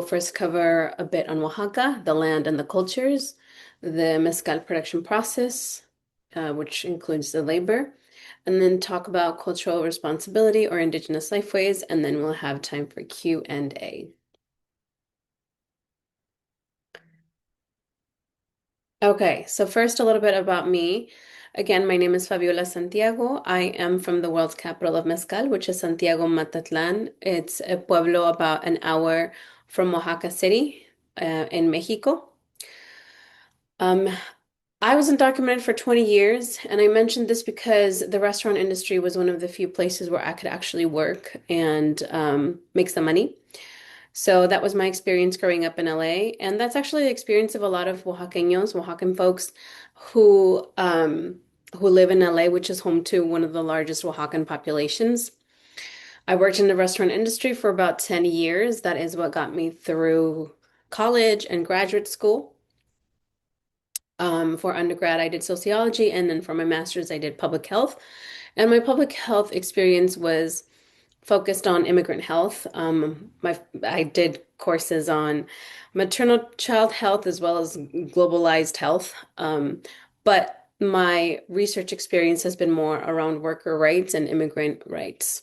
We'll first cover a bit on Oaxaca, the land and the cultures, the mezcal production process, which includes the labor, and then talk about cultural responsibility or Indigenous lifeways, and then we'll have time for Q&A. Okay, so first a little bit about me. Again, my name is Fabiola Santiago. I am from the world's capital of Mezcal, which is Santiago Matatlan. It's a pueblo about an hour from Oaxaca City, in Mexico. Um, I was undocumented for 20 years, and I mentioned this because the restaurant industry was one of the few places where I could actually work and make some money. So that was my experience growing up in LA, and that's actually the experience of a lot of Oaxaqueños, Oaxacan folks who live in LA, which is home to one of the largest Oaxacan populations. I worked in the restaurant industry for about 10 years. That is what got me through college and graduate school. For undergrad, I did sociology, and then for my master's, I did public health. And my public health experience was focused on immigrant health. I did courses on maternal child health as well as globalized health. But my research experience has been more around worker rights and immigrant rights.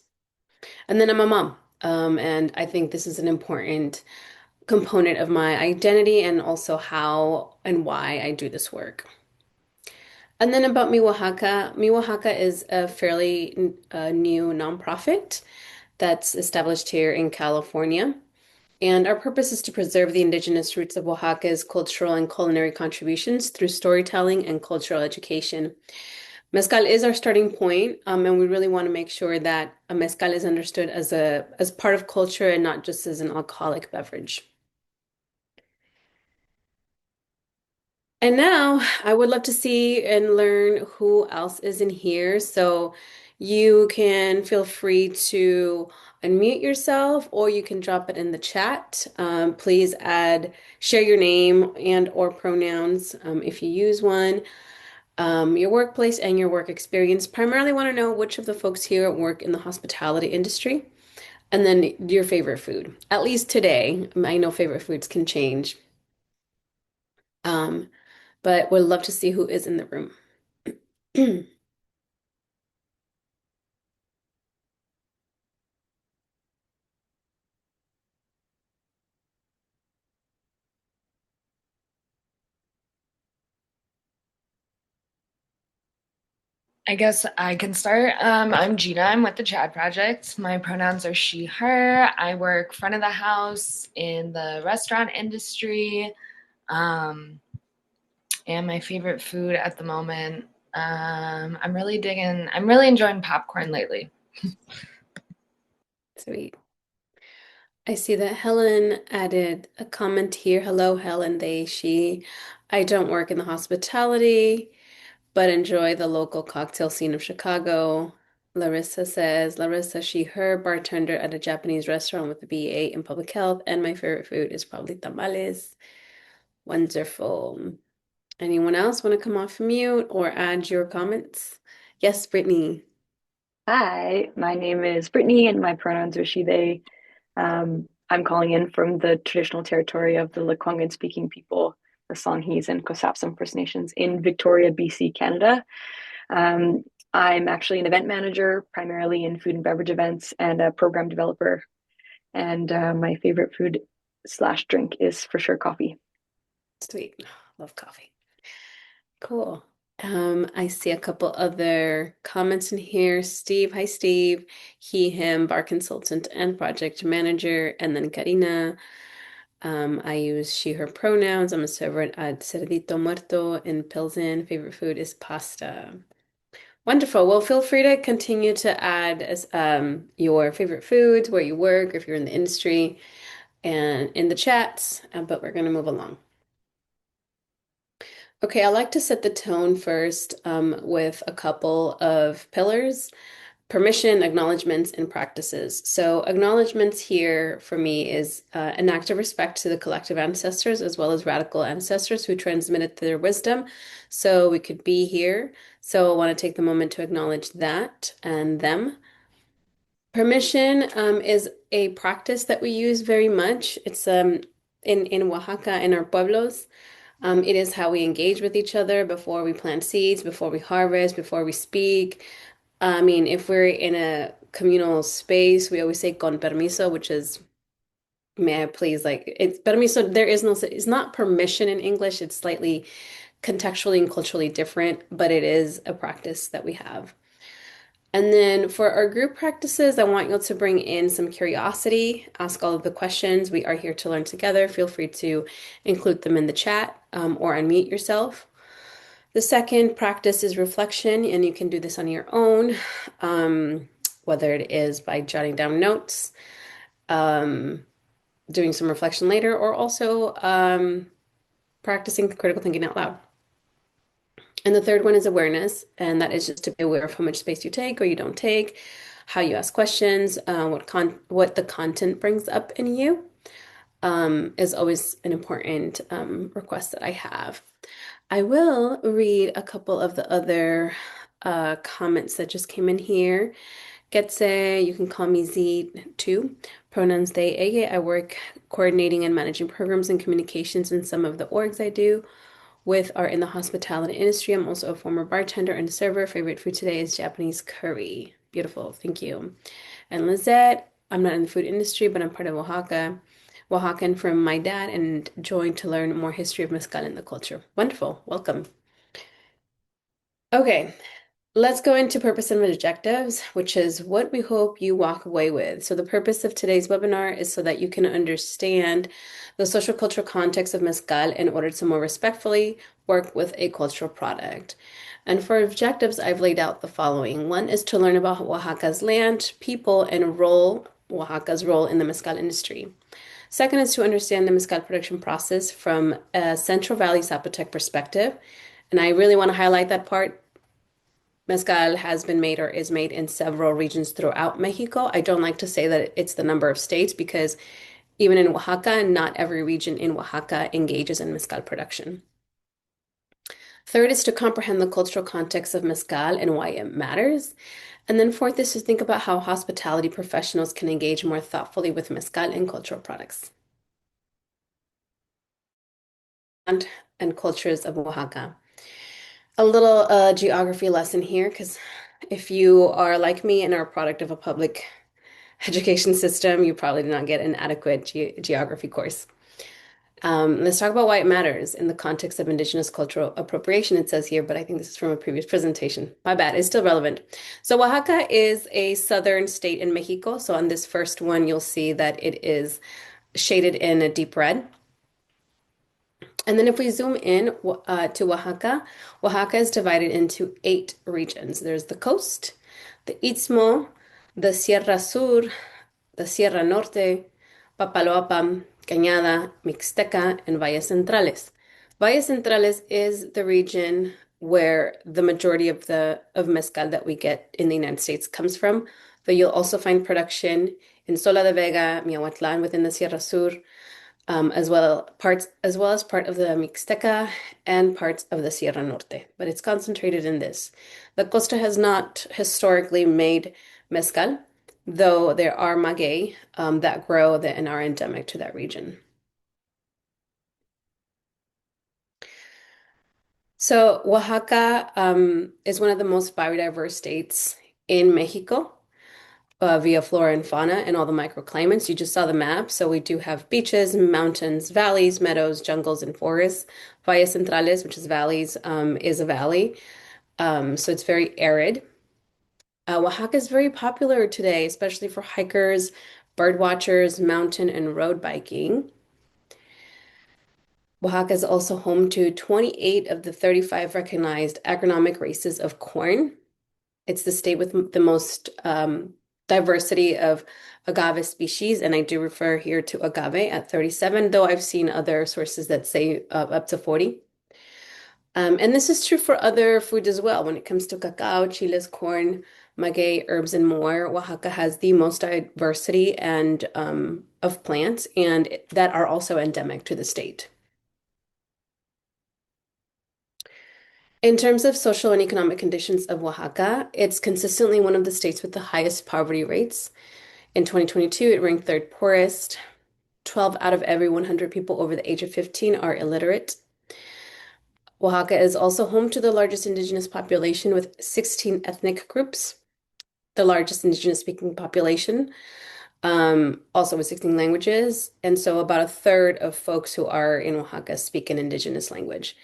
And then I'm a mom. And I think this is an important component of my identity and also how and why I do this work. And then about Mi Oaxaca. Mi Oaxaca is a fairly new nonprofit that's established here in California. And our purpose is to preserve the indigenous roots of Oaxaca's cultural and culinary contributions through storytelling and cultural education. Mezcal is our starting point, and we really want to make sure that a mezcal is understood as part of culture and not just as an alcoholic beverage. And now I would love to see and learn who else is in here. So you can feel free to unmute yourself or you can drop it in the chat. Please share your name and or pronouns if you use one, your workplace and your work experience. Primarily want to know which of the folks here work in the hospitality industry and then your favorite food. At least today, I know favorite foods can change. Um, but would love to see who is in the room. I guess I can start. I'm Gina. I'm with the Chad Project. My pronouns are she, her. I work front of the house in the restaurant industry. Um, and my favorite food at the moment, I'm really enjoying popcorn lately. Sweet. I see that Helen added a comment here. Hello, Helen, they, she. I don't work in the hospitality, but enjoy the local cocktail scene of Chicago. Larissa says, Larissa, she, her, bartender at a Japanese restaurant with a BA in public health, and my favorite food is probably tamales. Wonderful. Anyone else want to come off mute or add your comments? Yes, Brittany. Hi, my name is Brittany and my pronouns are she, they. I'm calling in from the traditional territory of the Lekwungen speaking people, the Songhees and Kosapsum First Nations in Victoria, BC, Canada. Um, I'm actually an event manager, primarily in food and beverage events, and a program developer. And my favorite food slash drink is for sure coffee. Sweet. Love coffee. Cool. I see a couple other comments in here. Steve, hi Steve. He, him, bar consultant and project manager. And then Karina. I use she, her pronouns. I'm a server at Cerdito Muerto in Pilsen. Favorite food is pasta. Wonderful. Well, feel free to continue to add as your favorite foods, where you work, if you're in the industry, and in the chats, but we're going to move along. Okay, I like to set the tone first with a couple of pillars: permission, acknowledgements, and practices. So, acknowledgements here for me is an act of respect to the collective ancestors as well as radical ancestors who transmitted their wisdom so we could be here. So, I want to take the moment to acknowledge that and them. Permission is a practice that we use very much. It's in Oaxaca, in our pueblos. It is how we engage with each other before we plant seeds, before we harvest, before we speak. I mean, if we're in a communal space, we always say con permiso, which is may I please, like it's permiso. There is no, it's not permission in English. It's slightly contextually and culturally different, but it is a practice that we have. And then for our group practices, I want you to bring in some curiosity, ask all of the questions. We are here to learn together. Feel free to include them in the chat or unmute yourself. The second practice is reflection, and you can do this on your own, whether it is by jotting down notes, um, doing some reflection later, or also practicing critical thinking out loud. And the third one is awareness, and that is just to be aware of how much space you take or you don't take, how you ask questions, what the content brings up in you, is always an important request that I have. I will read a couple of the other comments that just came in here. Getse, you can call me Z too. Pronouns they, ella. I work coordinating and managing programs and communications in some of the orgs I do with are in the hospitality industry. I'm also a former bartender and server. Favorite food today is Japanese curry. Beautiful, thank you. And Lizette, I'm not in the food industry, but I'm part of Oaxaca. Oaxacan from my dad and joined to learn more history of mezcal in the culture. Wonderful, welcome. Okay, let's go into purpose and objectives, which is what we hope you walk away with. So the purpose of today's webinar is so that you can understand the social cultural context of mezcal in order to more respectfully work with a cultural product. And for objectives, I've laid out the following. One is to learn about Oaxaca's land, people, and Oaxaca's role in the mezcal industry. Second is to understand the mezcal production process from a Central Valley Zapotec perspective. And I really want to highlight that part. Mezcal has been made or is made in several regions throughout Mexico. I don't like to say that it's the number of states because even in Oaxaca, not every region in Oaxaca engages in mezcal production. Third is to comprehend the cultural context of mezcal and why it matters. And then fourth is to think about how hospitality professionals can engage more thoughtfully with mezcal and cultural products. And cultures of Oaxaca. A little geography lesson here, because if you are like me and are a product of a public education system, you probably did not get an adequate geography course. Let's talk about why it matters in the context of Indigenous cultural appropriation, it says here, but I think this is from a previous presentation. My bad, it's still relevant. So Oaxaca is a southern state in Mexico. So on this first one, you'll see that it is shaded in a deep red. And then if we zoom in to Oaxaca, Oaxaca is divided into 8 regions. There's the coast, the Istmo, the Sierra Sur, the Sierra Norte, Papaloapan, Cañada, Mixteca, and Valles Centrales. Valles Centrales is the region where the majority of mezcal that we get in the United States comes from. But you'll also find production in Sola de Vega, Miahuatlan within the Sierra Sur, as well as part of the Mixteca and parts of the Sierra Norte, but it's concentrated in this. The Costa has not historically made mezcal, though there are maguey that grow and are endemic to that region. So Oaxaca is one of the most biodiverse states in Mexico. Via flora and fauna and all the microclimates. You just saw the map. So we do have beaches, mountains, valleys, meadows, jungles, and forests. Valles Centrales, which is valleys, is a valley. So it's very arid. Oaxaca is very popular today, especially for hikers, bird watchers, mountain and road biking. Oaxaca is also home to 28 of the 35 recognized agronomic races of corn. It's the state with the most diversity of agave species, and I do refer here to agave at 37, though I've seen other sources that say up to 40. And this is true for other foods as well. When it comes to cacao, chiles, corn, maguey, herbs, and more, Oaxaca has the most diversity and of plants, and that are also endemic to the state. In terms of social and economic conditions of Oaxaca, it's consistently one of the states with the highest poverty rates. In 2022, it ranked third poorest. 12 out of every 100 people over the age of 15 are illiterate. Oaxaca is also home to the largest indigenous population with 16 ethnic groups, the largest indigenous speaking population, also with 16 languages. And so about a third of folks who are in Oaxaca speak an indigenous language.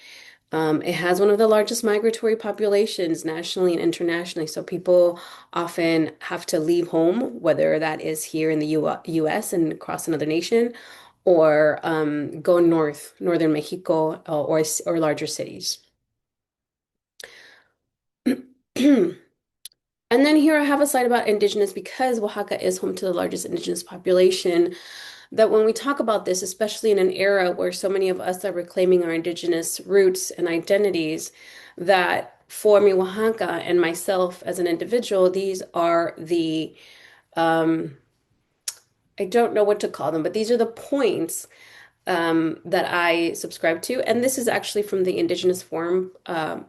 It has one of the largest migratory populations nationally and internationally. So people often have to leave home, whether that is here in the US and across another nation, or go northern Mexico, or larger cities. And then here I have a slide about indigenous because Oaxaca is home to the largest indigenous population. That when we talk about this, especially in an era where so many of us are reclaiming our indigenous roots and identities, that for Mi Oaxaca and myself as an individual, these are the um, I don't know what to call them, but these are the points that I subscribe to. And this is actually from the Indigenous Forum,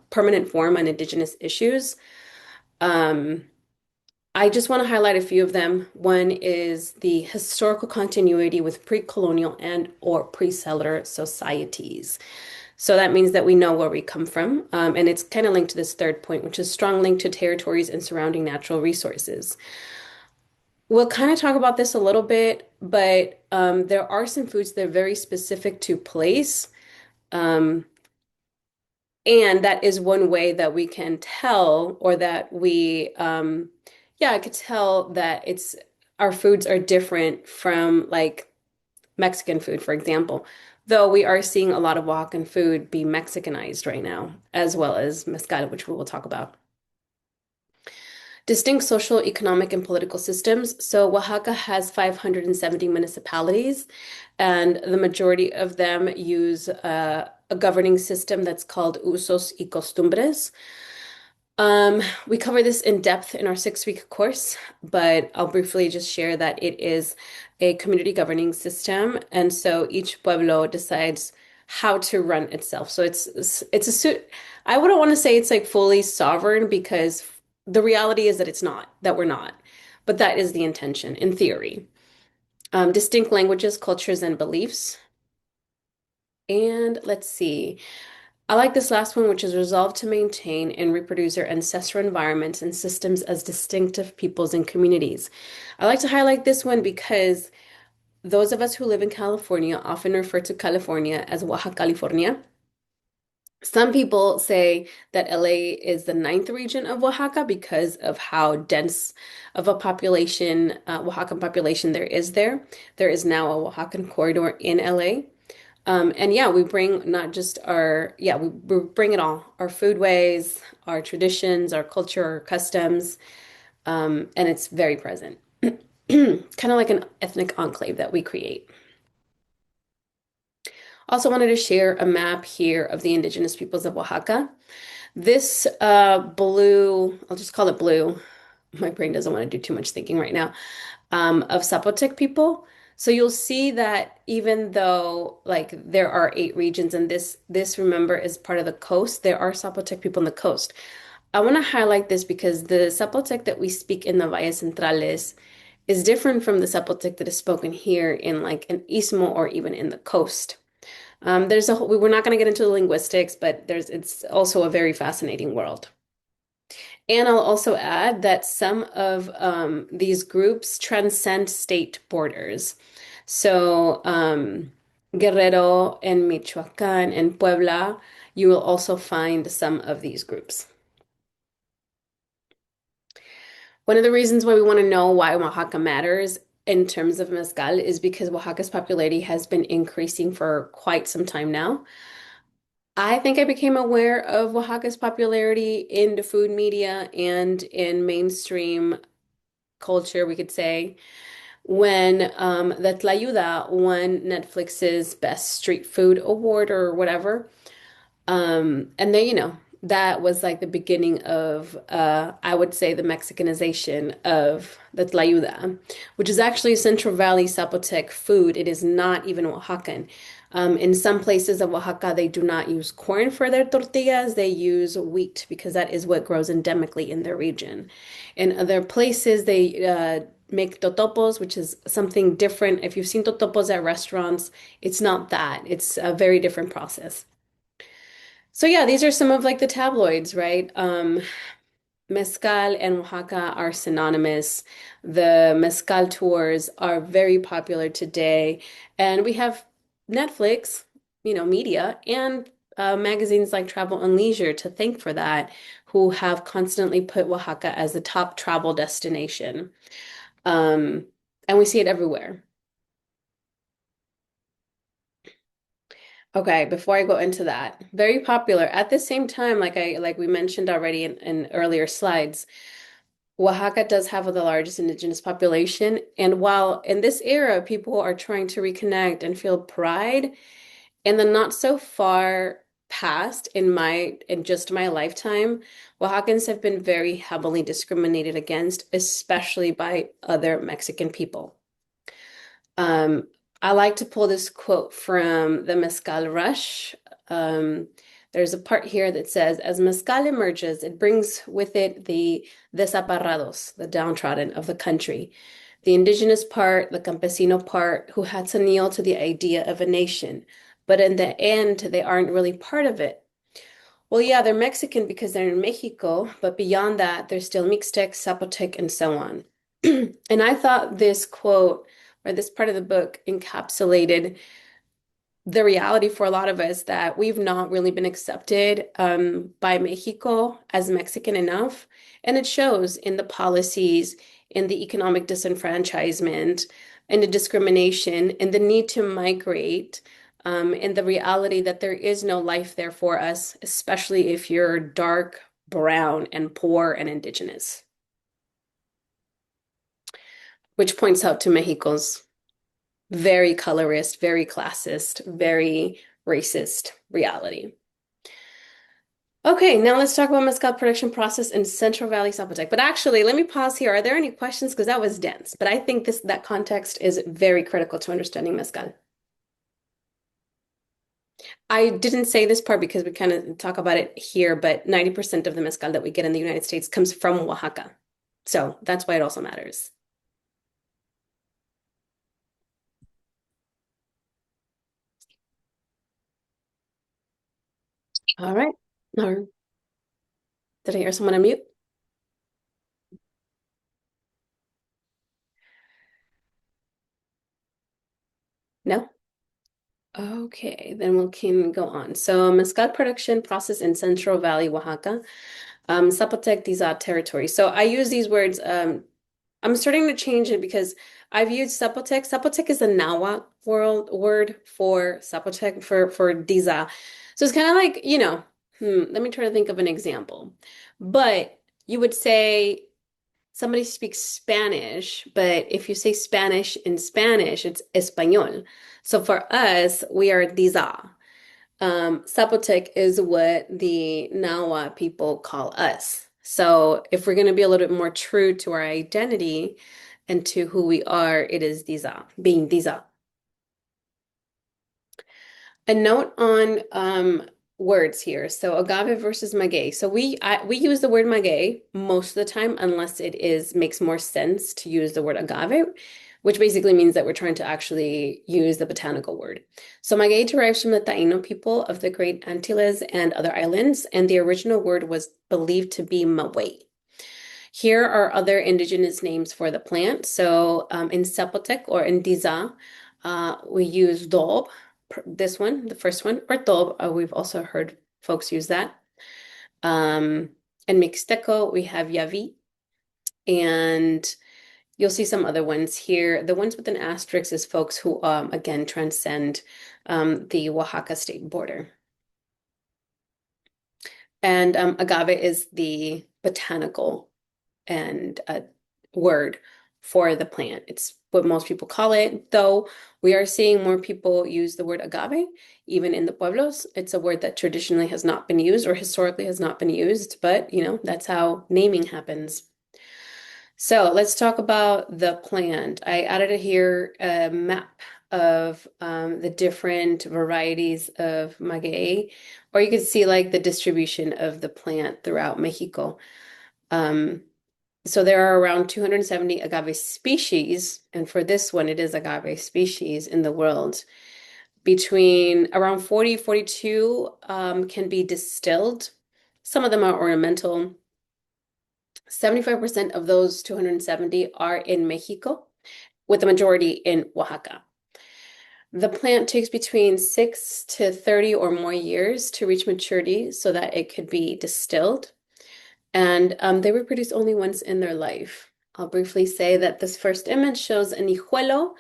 Permanent Forum on Indigenous Issues. Um, I just want to highlight a few of them. One is the historical continuity with pre-colonial and or pre-settler societies. So that means that we know where we come from. And it's kind of linked to this third point, which is strong link to territories and surrounding natural resources. We'll kind of talk about this a little bit, but there are some foods that are very specific to place. Um, And that is one way that we can tell, or that yeah, I could tell that our foods are different from like Mexican food, for example. Though we are seeing a lot of Oaxacan food be Mexicanized right now, as well as mezcal, which we will talk about. Distinct social, economic, and political systems. So Oaxaca has 570 municipalities, and the majority of them use a governing system that's called usos y costumbres. We cover this in depth in our 6-week course, but I'll briefly just share that it is a community governing system, and so each pueblo decides how to run itself. So it's a suit. I wouldn't want to say it's like fully sovereign because the reality is that it's not, that we're not, but that is the intention in theory. Distinct languages, cultures, and beliefs. And let's see. I like this last one, which is resolved to maintain and reproduce their ancestral environments and systems as distinctive peoples and communities. I like to highlight this one because those of us who live in California often refer to California as Oaxaca, California. Some people say that LA is the ninth region of Oaxaca because of how dense of a population, Oaxacan population there is there. There is now a Oaxacan corridor in LA. And yeah, we bring not just we bring it all, our foodways, our traditions, our culture, our customs, and it's very present. Kind of like an ethnic enclave that we create. Also wanted to share a map here of the indigenous peoples of Oaxaca. This blue, I'll just call it blue. My brain doesn't want to do too much thinking right now. Of Zapotec people. So you'll see that even though like there are 8 regions and this remember is part of the coast, there are Zapotec people on the coast. I want to highlight this because the Zapotec that we speak in the Valles Centrales is different from the Zapotec that is spoken here in like an Istmo or even in the coast. We're not going to get into the linguistics, but it's also a very fascinating world. And I'll also add that some of these groups transcend state borders. So, Guerrero and Michoacan and Puebla, you will also find some of these groups. One of the reasons why we want to know why Oaxaca matters in terms of mezcal is because Oaxaca's popularity has been increasing for quite some time now. I think I became aware of Oaxaca's popularity in the food media and in mainstream culture, we could say, when the Tlayuda won Netflix's Best Street Food Award or whatever. And that was like the beginning of, I would say, the Mexicanization of the tlayuda, which is actually Central Valley Zapotec food. It is not even Oaxacan. In some places of Oaxaca, they do not use corn for their tortillas. They use wheat because that is what grows endemically in their region. In other places, they make totopos, which is something different. If you've seen totopos at restaurants, it's not that. It's a very different process. So yeah, these are some of like the tabloids, right? Mezcal and Oaxaca are synonymous. The Mezcal tours are very popular today, and we have Netflix, media, and magazines like Travel and Leisure to thank for that, who have constantly put Oaxaca as the top travel destination. Um, and we see it everywhere. Okay, before I go into that, very popular. At the same time, like we mentioned already in earlier slides, Oaxaca does have the largest indigenous population. And while in this era people are trying to reconnect and feel pride, in the not so far past, in just my lifetime, Oaxacans have been very heavily discriminated against, especially by other Mexican people. Um, I like to pull this quote from the Mezcal Rush. Um, there's a part here that says, as Mezcal emerges, it brings with it the desaparrados, the downtrodden of the country, the indigenous part, the campesino part, who had to kneel to the idea of a nation. But in the end, they aren't really part of it. Well, yeah, they're Mexican because they're in Mexico, but beyond that, they're still Mixtec, Zapotec, and so on. And I thought this quote or this part of the book encapsulated the reality for a lot of us that we've not really been accepted by Mexico as Mexican enough. And it shows in the policies, in the economic disenfranchisement, in the discrimination, in the need to migrate, in the reality that there is no life there for us, especially if you're dark, brown, and poor and indigenous, which points out to Mexico's very colorist, very classist, very racist reality. Okay, now let's talk about mezcal production process in Central Valley Zapotec. But actually, let me pause here. Are there any questions? Because that was dense, but I think that context is very critical to understanding mezcal. I didn't say this part because we kind of talk about it here, but 90% of the mezcal that we get in the United States comes from Oaxaca. So that's why it also matters. All right. Or did I hear someone on mute? No? Okay, then we can go on. So mezcal production process in Central Valley, Oaxaca. Zapotec, these are territories. So I use these words. I'm starting to change it because I've used Zapotec. Zapotec is the Nahuatl world word for Zapotec for Diza. So it's kind of like, let me try to think of an example. But you would say somebody speaks Spanish, but if you say Spanish in Spanish, it's Español. So for us, we are Diza. Zapotec is what the Nahua people call us. So if we're going to be a little bit more true to our identity and to who we are, it is Diza, being Diza. A note on words here. So agave versus maguey. So we use the word maguey most of the time, unless it makes more sense to use the word agave, which basically means that we're trying to actually use the botanical word. So maguey derives from the Taino people of the Great Antilles and other islands, and the original word was believed to be mawey. Here are other indigenous names for the plant. So in Zapotec or in Diza, we use dob, this one, the first one, or dob. We've also heard folks use that. In Mixteco, we have yavi, and you'll see some other ones here. The ones with an asterisk is folks who, again, transcend the Oaxaca state border. And agave is the botanical and word for the plant. It's what most people call it, though we are seeing more people use the word agave, even in the pueblos. It's a word that traditionally has not been used or historically has not been used, but that's how naming happens. So let's talk about the plant. I added here a map of the different varieties of maguey, or you can see like the distribution of the plant throughout Mexico. Um, so there are around 270 agave species, and for this one, it is agave species in the world. Between around 40, 42 can be distilled. Some of them are ornamental. 75% of those 270 are in Mexico, with the majority in Oaxaca. The plant takes between 6 to 30 or more years to reach maturity so that it could be distilled. And they reproduce only once in their life. I'll briefly say that this first image shows an hijuelo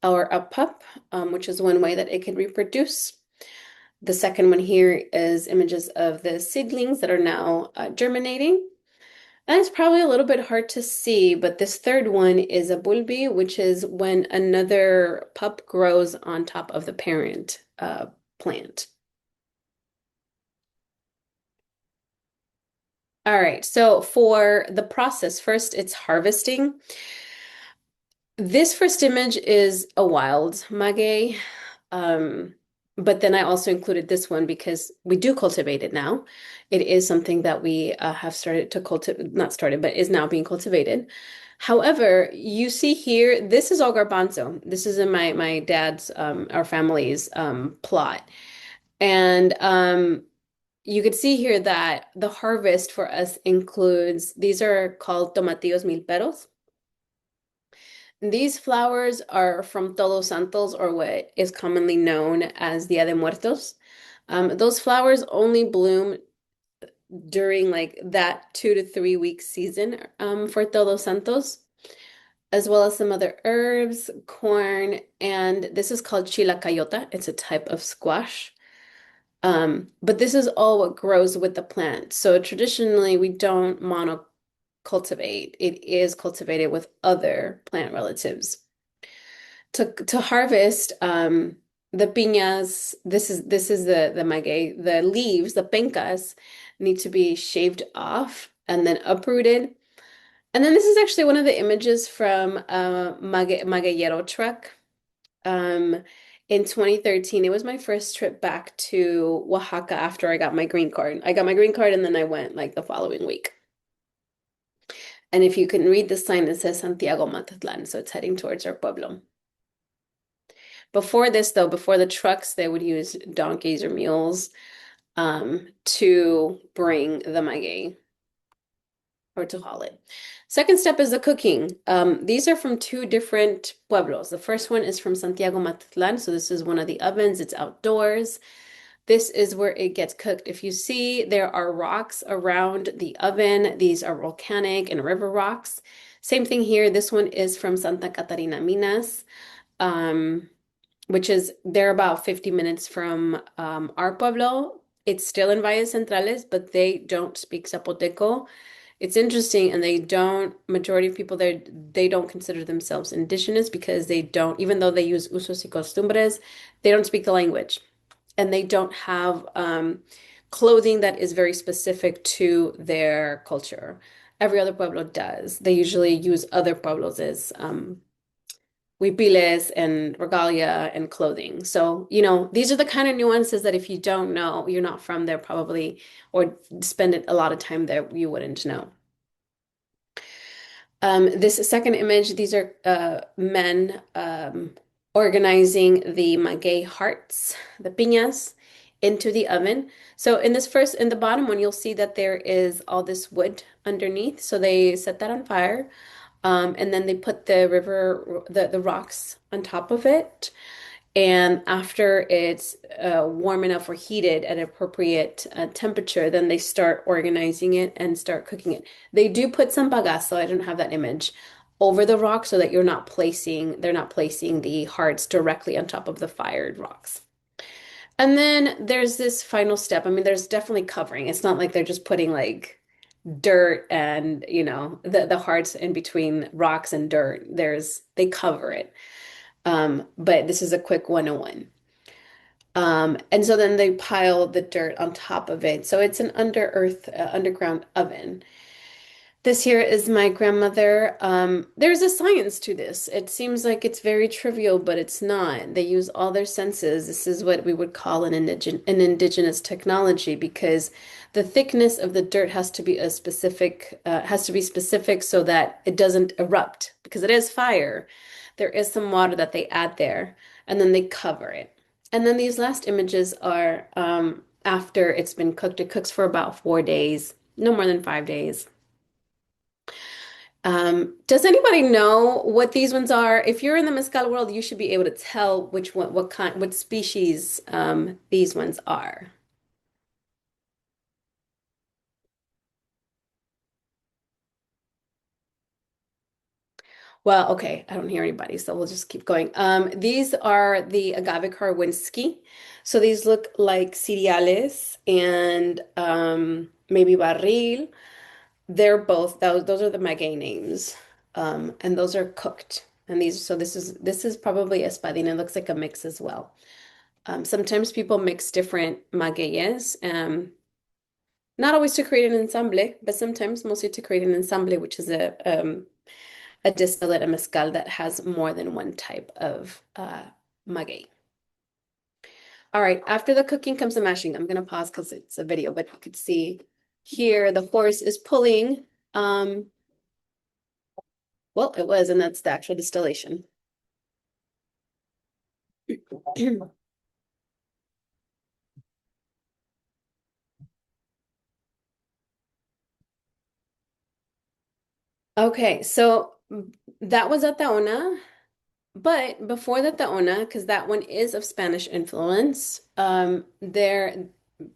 or a pup, which is one way that it can reproduce. The second one here is images of the seedlings that are now germinating. And it's probably a little bit hard to see, but this third one is a bulbi, which is when another pup grows on top of the parent plant. All right, so for the process, first it's harvesting. This first image is a wild maguey, um, but then I also included this one because we do cultivate it now. It is something that we have started to cultivate, not started, but is now being cultivated. However, you see here, this is all garbanzo. This is in my dad's, our family's plot. And you could see here that the harvest for us includes, these are called tomatillos milperos. These flowers are from Todos Santos, or what is commonly known as Dia de Muertos. Those flowers only bloom during like that 2 to 3 week season for Todos Santos, as well as some other herbs, corn, and this is called chilacayota. It's a type of squash. But this is all what grows with the plant. So traditionally, we don't monocultivate. It is cultivated with other plant relatives. To harvest the piñas, this is the maguey, the leaves, the pencas need to be shaved off and then uprooted. And then this is actually one of the images from a magueyero truck. Um, in 2013, it was my first trip back to Oaxaca after I got my green card. I got my green card and then I went like the following week. And if you can read the sign, it says Santiago Matatlan, so it's heading towards our pueblo. Before this, though, before the trucks, they would use donkeys or mules to bring the maguey or to haul it. Second step is the cooking. These are from two different pueblos. The first one is from Santiago Matatlan, so this is one of the ovens. It's outdoors. This is where it gets cooked. If you see, there are rocks around the oven. These are volcanic and river rocks. Same thing here. This one is from Santa Catarina, Minas. Which is they're about 50 minutes from our pueblo. It's still in Valles Centrales, but they don't speak Zapoteco. It's interesting, and majority of people there, they don't consider themselves indigenous because they don't, even though they use usos y costumbres, they don't speak the language. And they don't have clothing that is very specific to their culture. Every other pueblo does. They usually use other pueblos as huipiles and regalia and clothing. So, these are the kind of nuances that if you don't know, you're not from there probably, or spend a lot of time there, you wouldn't know. This second image, these are men organizing the maguey hearts, the piñas, into the oven. So in the bottom one, you'll see that there is all this wood underneath. So they set that on fire. And then they put the rocks on top of it. And after it's warm enough or heated at an appropriate temperature, then they start organizing it and start cooking it. They do put some bagazo, I don't have that image, over the rock so that they're not placing the hearts directly on top of the fired rocks. And then there's this final step. I mean, there's definitely covering. It's not like they're just putting like dirt and, the hearts in between rocks and dirt. They cover it. But this is a quick 101. And so then they pile the dirt on top of it. So it's an underground oven. This here is my grandmother. There's a science to this. It seems like it's very trivial, but it's not. They use all their senses. This is what we would call an indigenous technology because the thickness of the dirt has to be specific so that it doesn't erupt because it is fire. There is some water that they add there, and then they cover it. And then these last images are after it's been cooked. It cooks for about 4 days, no more than 5 days. Does anybody know what these ones are? If you're in the mezcal world, you should be able to tell which one, what species these ones are. Well, okay, I don't hear anybody, so we'll just keep going. These are the agave Karwinski. So these look like cereales and maybe barril. Those are the maguey names. And those are cooked. And this is probably espadín. It looks like a mix as well. Sometimes people mix different magueyes, not always to create an ensamble, but sometimes mostly to create an ensamble, which is a distillate, a mezcal that has more than one type of maguey. All right, after the cooking comes the mashing. I'm gonna pause because it's a video, but you could see here the horse is pulling. Um, well, it was, and that's the actual distillation. Okay, so that was at Taona. But before the Taona, because that one is of Spanish influence, there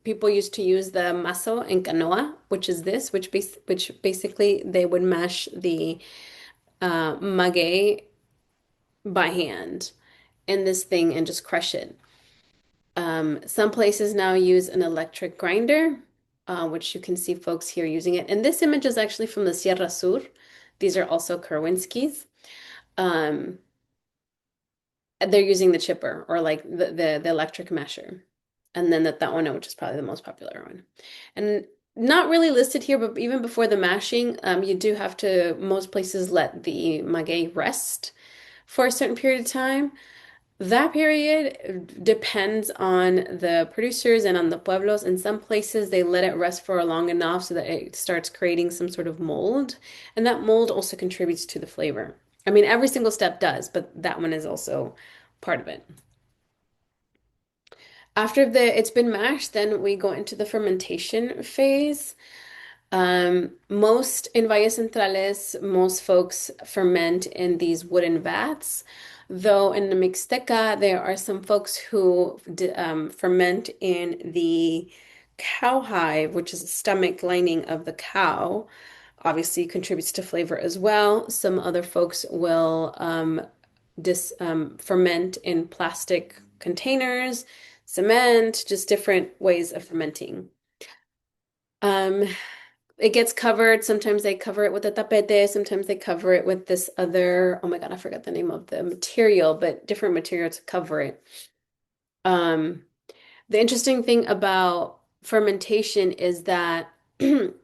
people used to use the maso en canoa, which is this, which basically they would mash the maguey by hand in this thing and just crush it. Some places now use an electric grinder, which you can see folks here using it. And this image is actually from the Sierra Sur. These are also Kerwinskis. Um, they're using the chipper or like the electric masher. And then that one, which is probably the most popular one. And not really listed here, but even before the mashing, you do have to, most places let the maguey rest for a certain period of time. That period depends on the producers and on the pueblos. In some places, they let it rest for long enough so that it starts creating some sort of mold. And that mold also contributes to the flavor. I mean, every single step does, but that one is also part of it. After it's been mashed, then we go into the fermentation phase. Most in Valles Centrales, most folks ferment in these wooden vats, though in the Mixteca, there are some folks who ferment in the cowhide, which is the stomach lining of the cow. Obviously, contributes to flavor as well. Some other folks will ferment in plastic containers, cement, just different ways of fermenting. Um, it gets covered. Sometimes they cover it with a tapete. Sometimes they cover it with this other, oh my God, I forgot the name of the material, but different material to cover it. Um, the interesting thing about fermentation is that you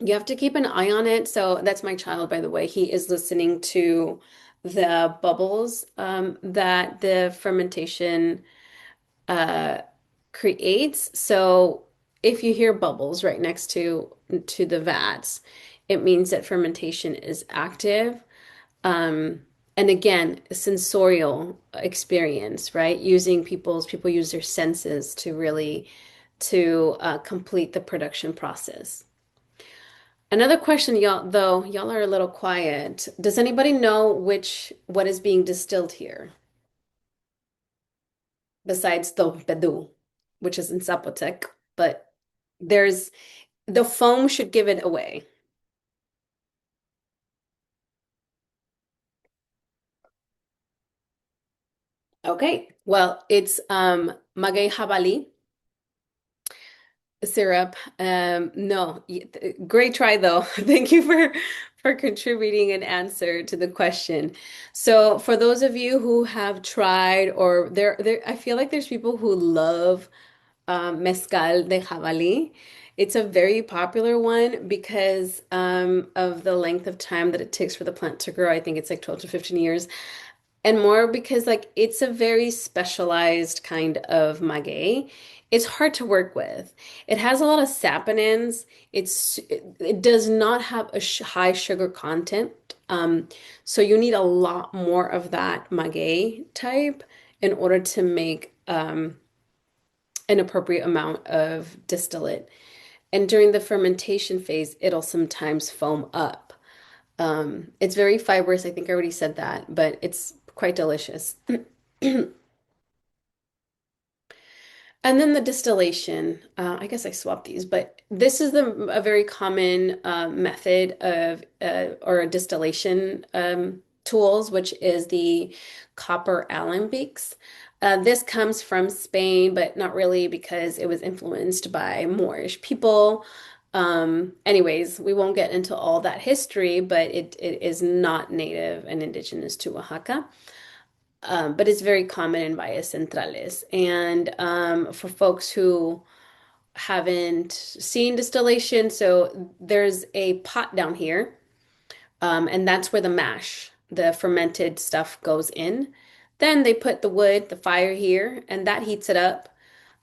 have to keep an eye on it. So that's my child, by the way. He is listening to the bubbles that the fermentation uh, creates. So if you hear bubbles right next to the vats, it means that fermentation is active. Um, and again, a sensorial experience, right? People use their senses to really to complete the production process. Another question, y'all, though, y'all are a little quiet. Does anybody know what is being distilled here besides the bedu, which is in Zapotec, but there's the foam should give it away. Okay, well, it's maguey jabali. Syrup. No. Great try though. Thank you for contributing an answer to the question. So for those of you who have tried or there I feel like there's people who love mezcal de jabalí. It's a very popular one because of the length of time that it takes for the plant to grow. I think it's like 12 to 15 years. And more because like it's a very specialized kind of maguey. It's hard to work with. It has a lot of saponins. It does not have a sh high sugar content. So you need a lot more of that maguey type in order to make an appropriate amount of distillate. And during the fermentation phase, it'll sometimes foam up. It's very fibrous. I think I already said that, but it's quite delicious. And then the distillation, I guess I swapped these, but this is a very common method of or a distillation tools, which is the copper alembics. This comes from Spain, but not really because it was influenced by Moorish people. Anyways, we won't get into all that history, but it is not native and indigenous to Oaxaca. But it's very common in valles centrales. And for folks who haven't seen distillation, so there's a pot down here, and that's where the mash, the fermented stuff goes in. Then they put the wood, the fire here, and that heats it up.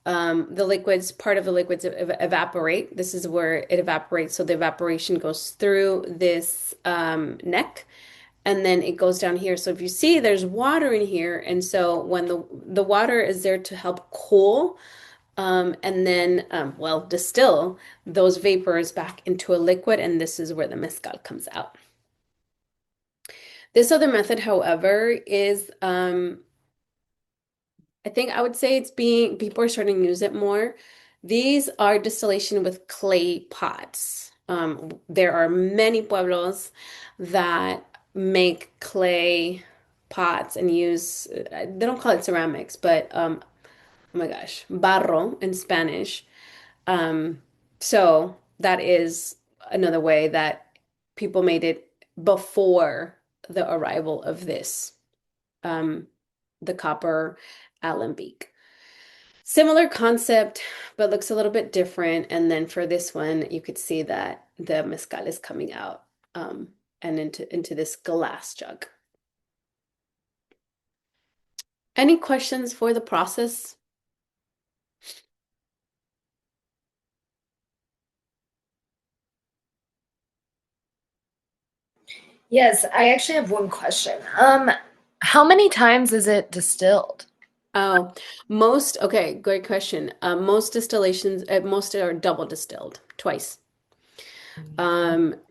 The liquids, part of the liquids evaporate. This is where it evaporates. So the evaporation goes through this neck and then it goes down here. So if you see, there's water in here, and so when the water is there to help cool, and then well, distill those vapors back into a liquid, and this is where the mezcal comes out. This other method, however, is I think I would say it's being people are starting to use it more. These are distillation with clay pots. There are many pueblos that make clay pots and use, they don't call it ceramics, but oh my gosh, barro in Spanish. Um, so that is another way that people made it before the arrival of this, um, the copper alembic. Similar concept, but looks a little bit different. And then for this one, you could see that the mezcal is coming out and into this glass jug. Any questions for the process? Yes, I actually have one question. How many times is it distilled? Oh, okay, great question. Most distillations, most are double distilled twice.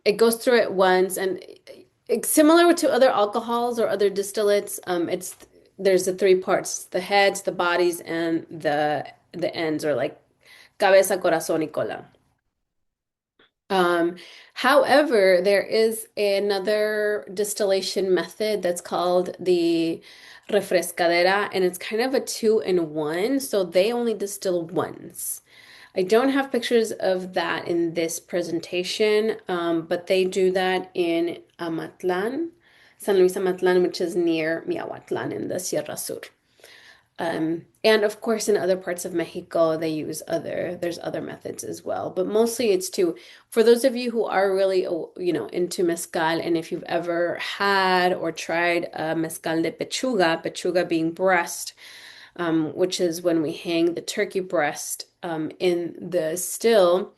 It goes through it once, and it's similar to other alcohols or other distillates. There's the three parts: the heads, the bodies, and the ends, or like cabeza, corazón, y cola. Um, However, there is another distillation method that's called the refrescadera, and it's kind of a two-in-one, so they only distill once. I don't have pictures of that in this presentation, but they do that in Amatlan, San Luis Amatlan, which is near Mi Oaxaca in the Sierra Sur. And of course, in other parts of Mexico, there's other methods as well. But mostly it's for those of you who are really, into mezcal, and if you've ever had or tried mezcal de pechuga, pechuga being breast, which is when we hang the turkey breast in the still,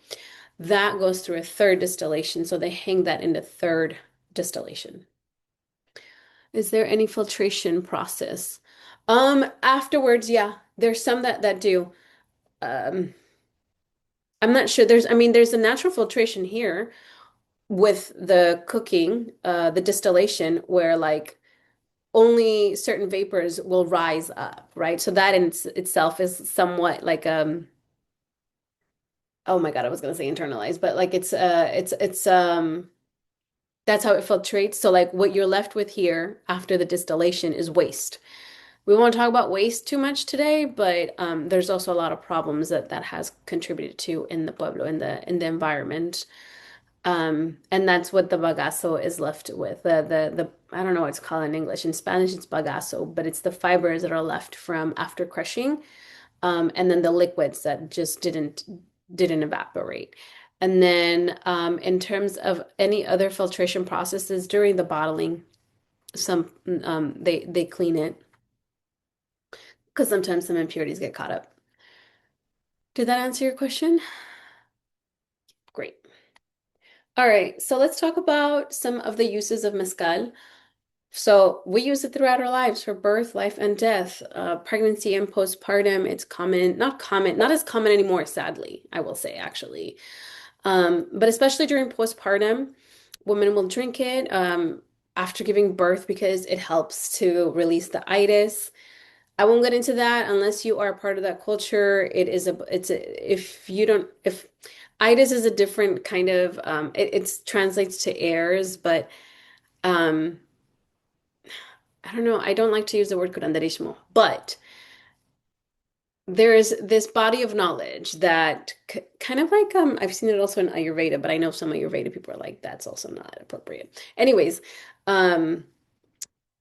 that goes through a third distillation. So they hang that in the third distillation. Is there any filtration process? Afterwards, yeah, there's some that do. Um, I'm not sure. There's a natural filtration here with the cooking, the distillation, where like only certain vapors will rise up, right? So that in itself is somewhat like oh my God, I was gonna say internalized, but like it's that's how it filtrates. So like what you're left with here after the distillation is waste. We won't talk about waste too much today, but there's also a lot of problems that has contributed to in the pueblo, in the environment. And that's what the bagazo is left with. The I don't know what it's called in English. In Spanish, it's bagazo, but it's the fibers that are left from after crushing, and then the liquids that just didn't evaporate. And then in terms of any other filtration processes during the bottling, some they clean it because sometimes some impurities get caught up. Did that answer your question? Great. All right, so let's talk about some of the uses of mezcal. So we use it throughout our lives for birth, life, and death, pregnancy and postpartum. It's common, not as common anymore, sadly, I will say, actually. But especially during postpartum, women will drink it after giving birth because it helps to release the itis. I won't get into that unless you are part of that culture. If you don't, if itis is a different kind of, it translates to airs, but um, I don't know. I don't like to use the word curanderismo, but there is this body of knowledge that kind of like I've seen it also in Ayurveda, but I know some Ayurveda people are like that's also not appropriate. Anyways, um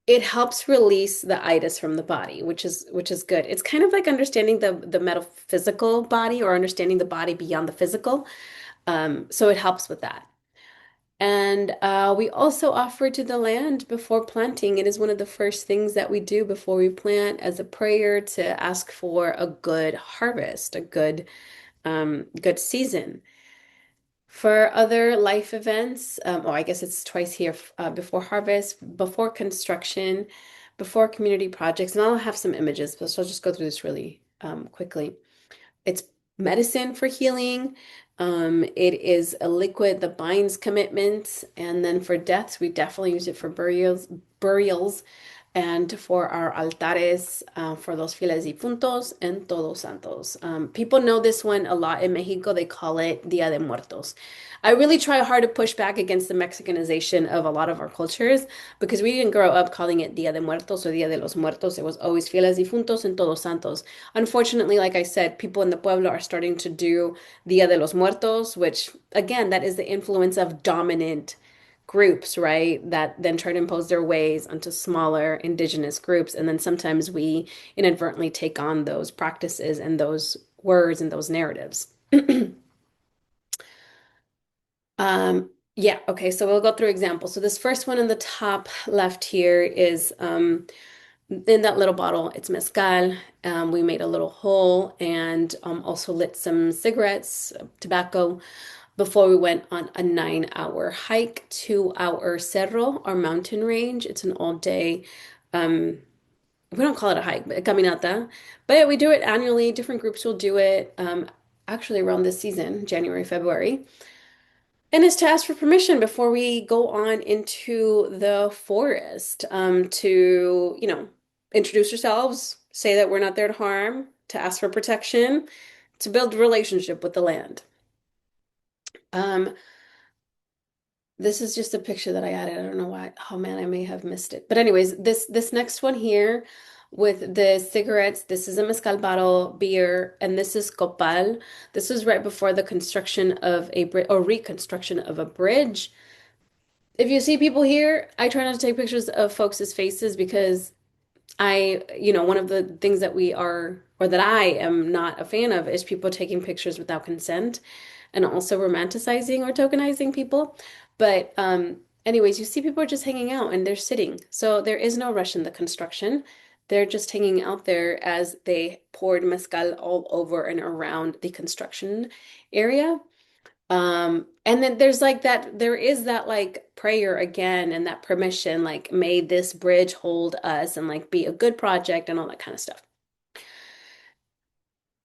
it helps release the itis from the body, which is good. It's kind of like understanding the metaphysical body or understanding the body beyond the physical. So it helps with that. And we also offer to the land before planting. It is one of the first things that we do before we plant as a prayer to ask for a good harvest, a good season. For other life events, or I guess it's twice here, before harvest, before construction, before community projects, and I'll have some images, but so I'll just go through this really quickly. It's medicine for healing. It is a liquid that binds commitments. And then for deaths, we definitely use it for burials, and for our altares, for los fieles difuntos and todos santos. People know this one a lot in Mexico. They call it Dia de Muertos. I really try hard to push back against the Mexicanization of a lot of our cultures because we didn't grow up calling it Dia de Muertos or Dia de los Muertos. It was always fieles difuntos and todos santos. Unfortunately, like I said, people in the pueblo are starting to do Dia de los Muertos, which again, that is the influence of dominant groups, right? That then try to impose their ways onto smaller indigenous groups. And then sometimes we inadvertently take on those practices and those words and those narratives. Yeah, okay, so we'll go through examples. So this first one in the top left here is in that little bottle, it's mezcal. We made a little hole and also lit some cigarettes, tobacco, before we went on a 9 hour hike to our cerro, our mountain range. It's an all day, um, we don't call it a hike, but a caminata. But yeah, we do it annually. Different groups will do it actually around this season, January, February. And it's to ask for permission before we go on into the forest to, introduce ourselves, say that we're not there to harm, to ask for protection, to build a relationship with the land. Um, This is just a picture that I added. I don't know why. Oh man, I may have missed it. But anyways, this next one here with the cigarettes, this is a mezcal bottle, beer, and this is copal. This was right before the construction of a bridge or reconstruction of a bridge. If you see people here, I try not to take pictures of folks' faces because one of the things that we are, or that I am not a fan of, is people taking pictures without consent and also romanticizing or tokenizing people. But, anyways, you see people are just hanging out and they're sitting. So there is no rush in the construction. They're just hanging out there as they poured mezcal all over and around the construction area. And then there is that like prayer again and that permission, like, may this bridge hold us and like be a good project and all that kind of stuff.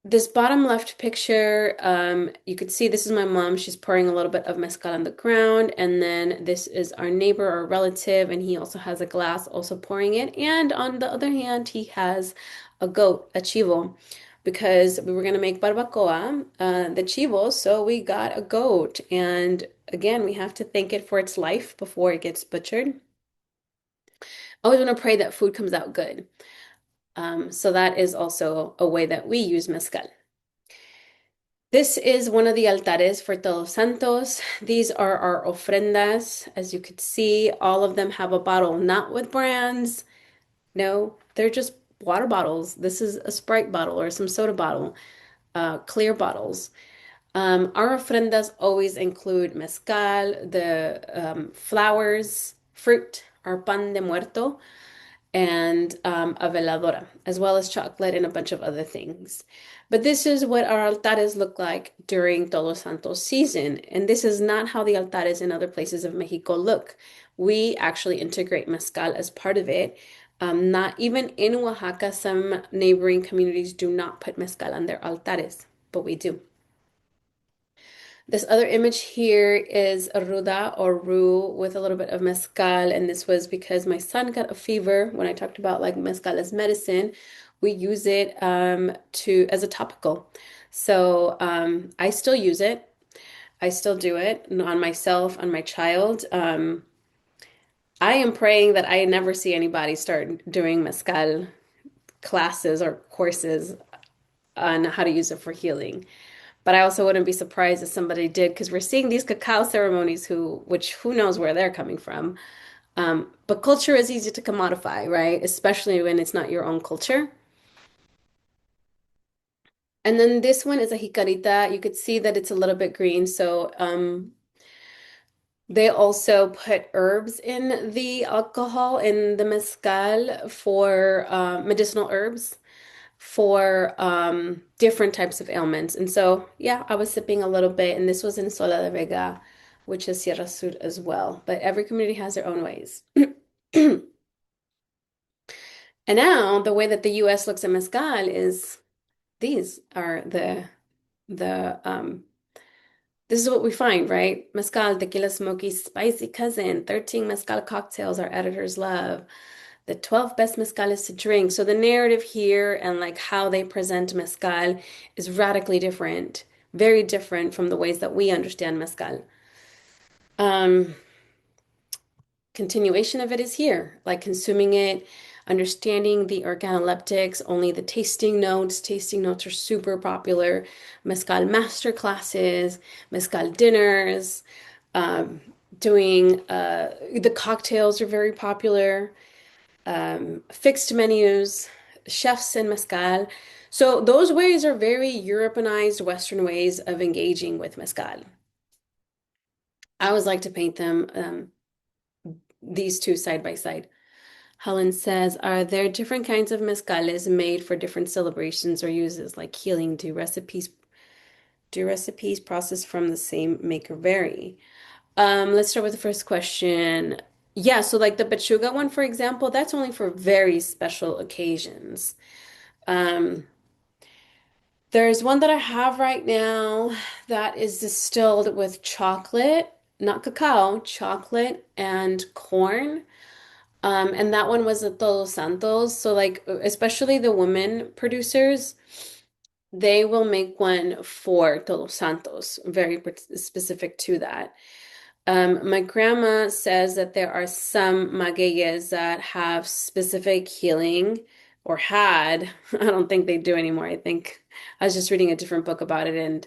This bottom left picture, you could see this is my mom. She's pouring a little bit of mezcal on the ground. And then this is our neighbor or relative, and he also has a glass, also pouring it. And on the other hand, he has a goat, a chivo, because we were going to make barbacoa, the chivo. So we got a goat. And again, we have to thank it for its life before it gets butchered. I always want to pray that food comes out good. So that is also a way that we use mezcal. This is one of the altares for Todos Santos. These are our ofrendas. As you could see, all of them have a bottle, not with brands. No, they're just water bottles. This is a Sprite bottle or some soda bottle, clear bottles. Our ofrendas always include mezcal, the flowers, fruit, our pan de muerto, and a veladora, as well as chocolate and a bunch of other things. But this is what our altares look like during Todos Santos season. And this is not how the altares in other places of Mexico look. We actually integrate mezcal as part of it. Not even in Oaxaca, some neighboring communities do not put mezcal on their altares, but we do. This other image here is a ruda or roux with a little bit of mezcal, and this was because my son got a fever. When I talked about like mezcal as medicine, we use it to as a topical. So I still use it. I still do it on myself, on my child. I am praying that I never see anybody start doing mezcal classes or courses on how to use it for healing. But I also wouldn't be surprised if somebody did, because we're seeing these cacao ceremonies which who knows where they're coming from. But culture is easy to commodify, right? Especially when it's not your own culture. And then this one is a jicarita. You could see that it's a little bit green. So they also put herbs in the alcohol, in the mezcal for medicinal herbs for different types of ailments. And so, yeah, I was sipping a little bit, and this was in Sola de Vega, which is Sierra Sur as well. But every community has their own ways. And now the way that the US looks at mezcal is these are the this is what we find, right? Mezcal, tequila, smoky, spicy cousin, 13 mezcal cocktails our editors love. The 12 best mezcales to drink. So the narrative here and like how they present mezcal is radically different, very different from the ways that we understand mezcal. Um, Continuation of it is here, like consuming it, understanding the organoleptics, only the tasting notes. Tasting notes are super popular. Mezcal master classes, mezcal dinners, um, doing the cocktails are very popular. Fixed menus, chefs in mezcal. So those ways are very Europeanized Western ways of engaging with mezcal. I always like to paint them, these two side by side. Helen says, are there different kinds of mezcales made for different celebrations or uses, like healing? Do recipes processed from the same maker vary? Let's start with the first question. Yeah, so like the pechuga one, for example, that's only for very special occasions. Um, there's one that I have right now that is distilled with chocolate, not cacao, chocolate and corn. And that one was at Todos Santos. So like especially the women producers, they will make one for Todos Santos, very specific to that. My grandma says that there are some magueyes that have specific healing or had. I don't think they do anymore. I think I was just reading a different book about it, and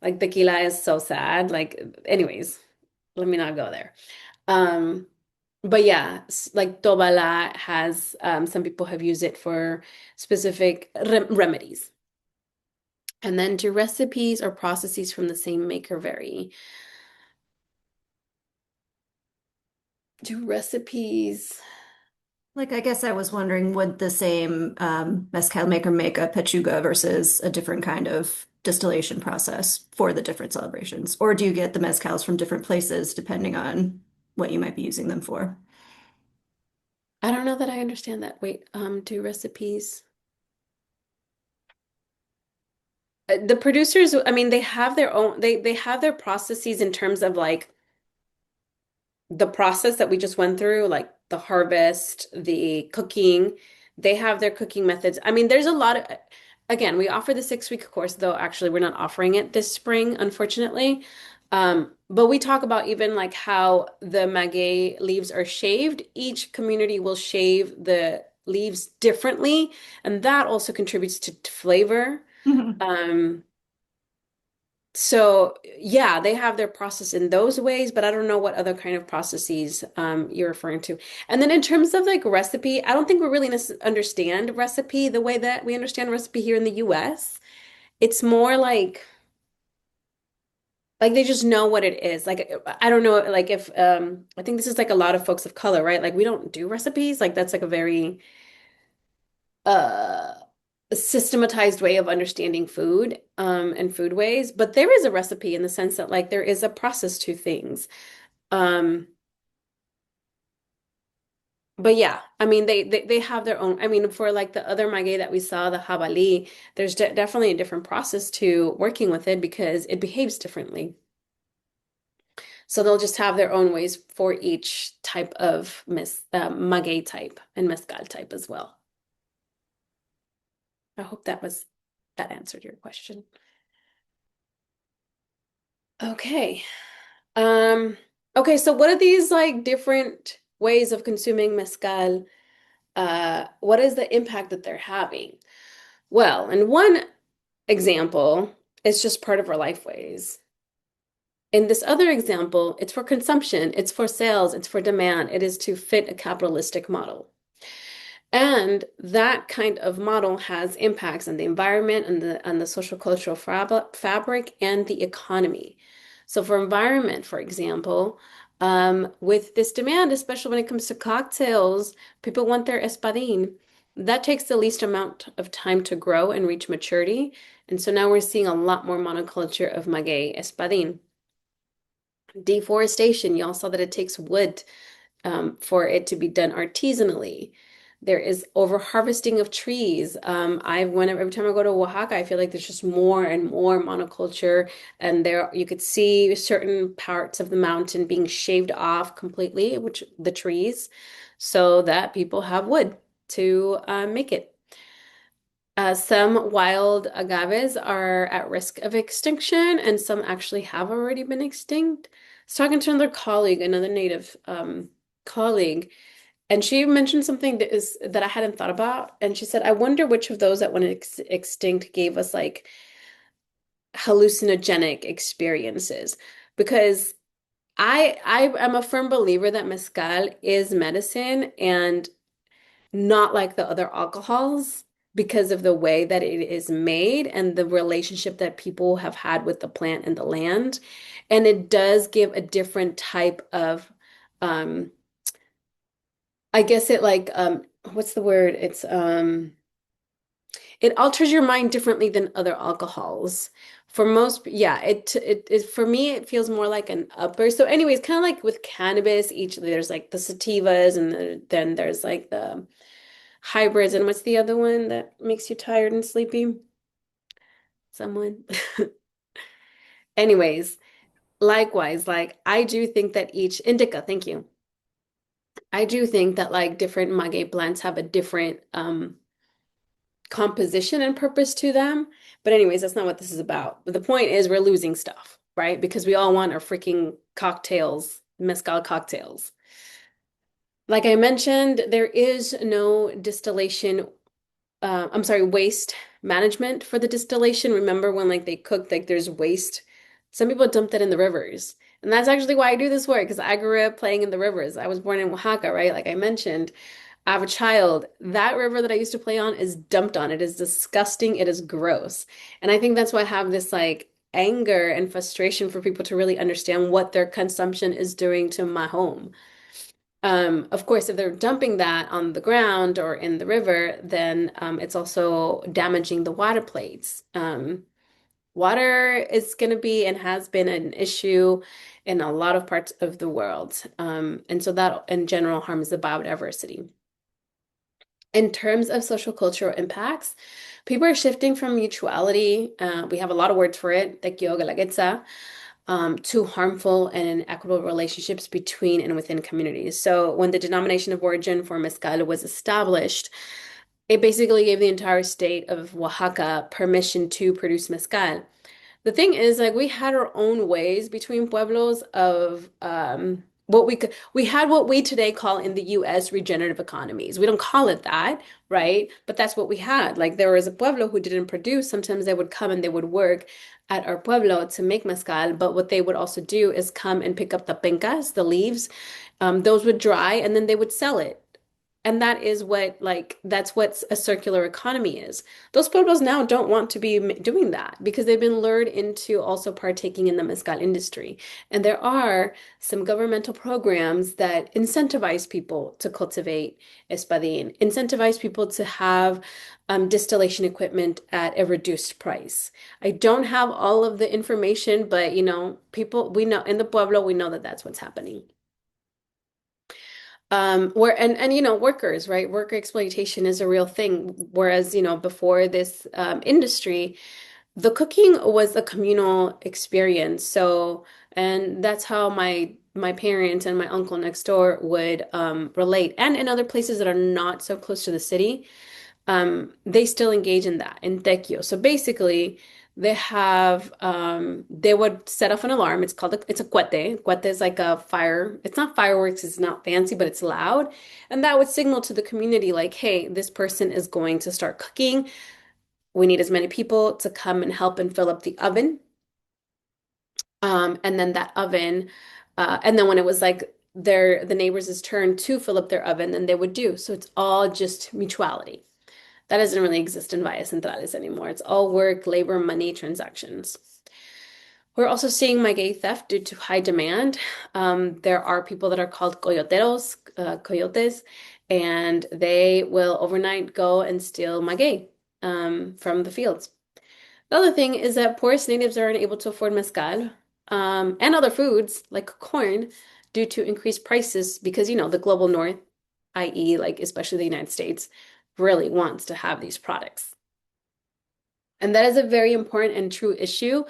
like tequila is so sad. Like, anyways, let me not go there. Um, but yeah, like tobala has some people have used it for specific remedies. And then do recipes or processes from the same maker vary? Do recipes Like, I guess I was wondering, would the same mezcal maker make a pechuga versus a different kind of distillation process for the different celebrations? Or do you get the mezcals from different places depending on what you might be using them for? I don't know that I understand that. Wait, do recipes. The producers, I mean, they have their own, they have their processes in terms of like the process that we just went through, like the harvest, the cooking. They have their cooking methods. I mean, there's a lot of, again, we offer the 6 week course, though actually we're not offering it this spring, unfortunately. But we talk about even like how the maguey leaves are shaved. Each community will shave leaves differently, and that also contributes to flavor. Mhm. Um, so yeah, they have their process in those ways, but I don't know what other kind of processes you're referring to. And then in terms of like recipe, I don't think we really understand recipe the way that we understand recipe here in the US. It's more like they just know what it is. Like I don't know, like if I think this is like a lot of folks of color, right? Like we don't do recipes. Like that's like a very uh systematized way of understanding food and food ways, but there is a recipe in the sense that like there is a process to things. Um but yeah, I mean they have their own. I mean for like the other maguey that we saw, the jabali, there's definitely a different process to working with it because it behaves differently. So they'll just have their own ways for each type of maguey type and mezcal type as well. I hope that answered your question. Okay. Um, okay, so what are these like different ways of consuming mezcal? What is the impact that they're having? Well, in one example, it's just part of our lifeways. In this other example, it's for consumption, it's for sales, it's for demand, it is to fit a capitalistic model. And that kind of model has impacts on the environment and the social cultural fabric and the economy. So for environment, for example, with this demand, especially when it comes to cocktails, people want their espadín. That takes the least amount of time to grow and reach maturity. And so now we're seeing a lot more monoculture of maguey espadín. Deforestation, y'all saw that it takes wood for it to be done artisanally. There is over harvesting of trees. Whenever every time I go to Oaxaca, I feel like there's just more and more monoculture, and there you could see certain parts of the mountain being shaved off completely, which the trees, so that people have wood to make it. Some wild agaves are at risk of extinction, and some actually have already been extinct. I was talking to another colleague, another native colleague, and she mentioned something that I hadn't thought about. And she said, I wonder which of those that went extinct gave us like hallucinogenic experiences. Because I am a firm believer that mezcal is medicine and not like the other alcohols because of the way that it is made and the relationship that people have had with the plant and the land. And it does give a different type of um I guess it like what's the word? It alters your mind differently than other alcohols. For most, yeah, for me it feels more like an upper. So anyways, kind of like with cannabis, each there's like the sativas and then there's like the hybrids and what's the other one that makes you tired and sleepy? Someone. Anyways, likewise, like I do think that each indica, thank you. I do think that like different maguey plants have a different composition and purpose to them. But anyways, that's not what this is about. But the point is we're losing stuff, right? Because we all want our freaking cocktails, mezcal cocktails. Like I mentioned, there is no distillation, I'm sorry, waste management for the distillation. Remember when like they cook, like there's waste. Some people dump that in the rivers. And that's actually why I do this work, because I grew up playing in the rivers. I was born in Oaxaca, right? Like I mentioned. I have a child. That river that I used to play on is dumped on. It is disgusting. It is gross. And I think that's why I have this like anger and frustration for people to really understand what their consumption is doing to my home. Of course, if they're dumping that on the ground or in the river, then it's also damaging the water plates. Water is going to be and has been an issue in a lot of parts of the world. And so that in general harms the biodiversity. In terms of social cultural impacts, people are shifting from mutuality, we have a lot of words for it, to harmful and inequitable relationships between and within communities. So when the denomination of origin for mezcal was established, it basically gave the entire state of Oaxaca permission to produce mezcal. The thing is, like, we had our own ways between pueblos of we had what we today call in the US regenerative economies. We don't call it that, right? But that's what we had. Like there was a pueblo who didn't produce. Sometimes they would come and they would work at our pueblo to make mezcal. But what they would also do is come and pick up the pencas, the leaves. Those would dry and then they would sell it. And that is what, like, that's what a circular economy is. Those pueblos now don't want to be doing that because they've been lured into also partaking in the mezcal industry. And there are some governmental programs that incentivize people to cultivate espadín, incentivize people to have distillation equipment at a reduced price. I don't have all of the information, but people we know in the pueblo, we know that that's what's happening. Where and workers, right? Worker exploitation is a real thing. Whereas, before this industry, the cooking was a communal experience. So, and that's how my parents and my uncle next door would relate. And in other places that are not so close to the city, they still engage in that in tequio. So basically, they would set off an alarm. It's a cuete. Cuete is like a fire. It's not fireworks, it's not fancy, but it's loud. And that would signal to the community like, hey, this person is going to start cooking. We need as many people to come and help and fill up the oven. And then that oven, and then when it was like the neighbors' turn to fill up their oven, then they would do. So it's all just mutuality. That doesn't really exist in Valles Centrales anymore. It's all work, labor, money, transactions. We're also seeing maguey theft due to high demand. There are people that are called coyoteros, coyotes, and they will overnight go and steal maguey from the fields. The other thing is that poorest natives are unable to afford mezcal and other foods like corn due to increased prices because, the global north, i.e., like especially the United States, really wants to have these products. And that is a very important and true issue,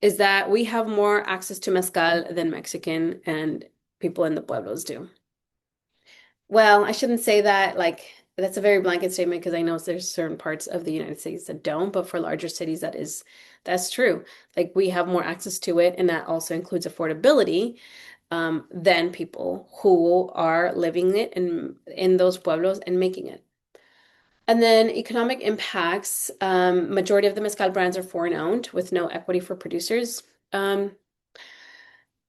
is that we have more access to mezcal than Mexican and people in the pueblos do. Well, I shouldn't say that, like, that's a very blanket statement because I know there's certain parts of the United States that don't, but for larger cities, that's true. Like we have more access to it, and that also includes affordability, than people who are living it in those pueblos and making it. And then economic impacts. Majority of the mezcal brands are foreign owned with no equity for producers. Um,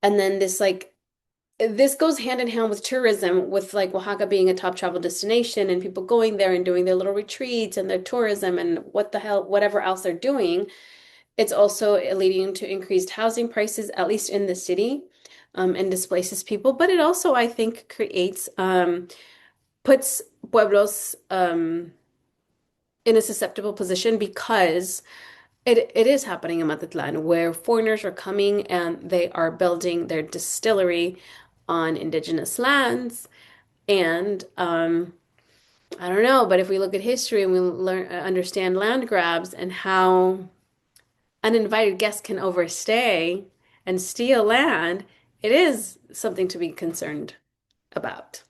and then this goes hand in hand with tourism, with like Oaxaca being a top travel destination and people going there and doing their little retreats and their tourism and what the hell, whatever else they're doing. It's also leading to increased housing prices, at least in the city, and displaces people. But it also, I think, puts pueblos in a susceptible position because it is happening in Mazatlan where foreigners are coming and they are building their distillery on indigenous lands. And I don't know, but if we look at history and we understand land grabs and how uninvited guests can overstay and steal land, it is something to be concerned about.